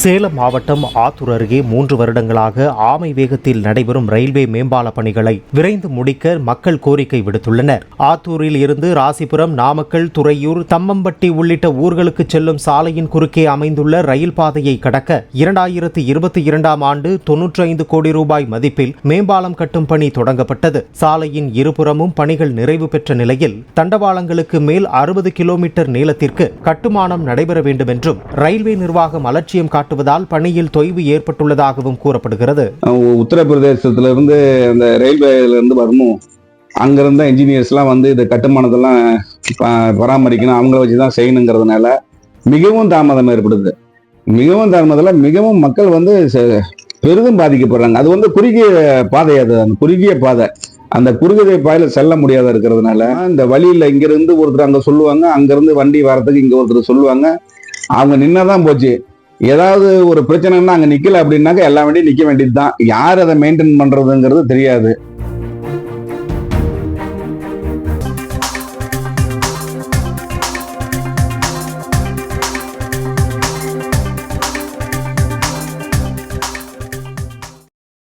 சேலம் மாவட்டம் ஆத்தூர் அருகே 3 வருடங்களாக ஆமை வேகத்தில் நடைபெறும் ரயில்வே மேம்பால பணிகளை விரைந்து முடிக்க மக்கள் கோரிக்கை விடுத்துள்ளனர். ஆத்தூரில் இருந்து ராசிபுரம், நாமக்கல், துறையூர், தம்மம்பட்டி உள்ளிட்ட ஊர்களுக்கு செல்லும் சாலையின் குறுக்கே அமைந்துள்ள ரயில் பாதையை கடக்க 2022ஆம் ஆண்டு 95 கோடி ரூபாய் மதிப்பில் மேம்பாலம் கட்டும் பணி தொடங்கப்பட்டது. சாலையின் இருபுறமும் பணிகள் நிறைவு பெற்ற நிலையில் தண்டவாளங்களுக்கு மேல் 60 கிலோமீட்டர் நீளத்திற்கு கட்டுமானம் நடைபெற வேண்டும் என்றும் ரயில்வே நிர்வாகம் அலட்சியம் காட்டுவதால் பணியில் தொய்வு ஏற்பட்டுள்ளதாகவும் கூறப்படுகிறது. உத்தரப்பிரதேசத்திலிருந்து அந்த ரயில்வேல இருந்து வரணும், அங்கிருந்த இன்ஜினியர்ஸ்லாம் வந்து இந்த கட்டுமானத்தெல்லாம் பராமரிக்கணும், அவங்கள வச்சுதான் செய்யணுங்கிறதுனால மிகவும் தாமதம் ஏற்படுது. மிகவும் மக்கள் வந்து பெரிதும் பாதிக்கப்படுறாங்க. அது வந்து குறுகிய பாதை, அது அந்த குறுகிய பாதை, அந்த குறுகிய பாதையில செல்ல முடியாத இருக்கிறதுனால இந்த வழியில இங்கிருந்து ஒருத்தர் அங்க சொல்லுவாங்க, அங்கிருந்து வண்டி வரதுக்கு இங்க ஒருத்தர் சொல்லுவாங்க, அவங்க நின்னதான் போச்சு. ஏதாவது ஒரு பிரச்சனைன்னா அங்க நிக்கல அப்படின்னாக்க எல்லா வண்டியும் நிக்க வேண்டியது தான். யார் அதை மெயின்டைன் பண்றதுங்கிறது தெரியாது.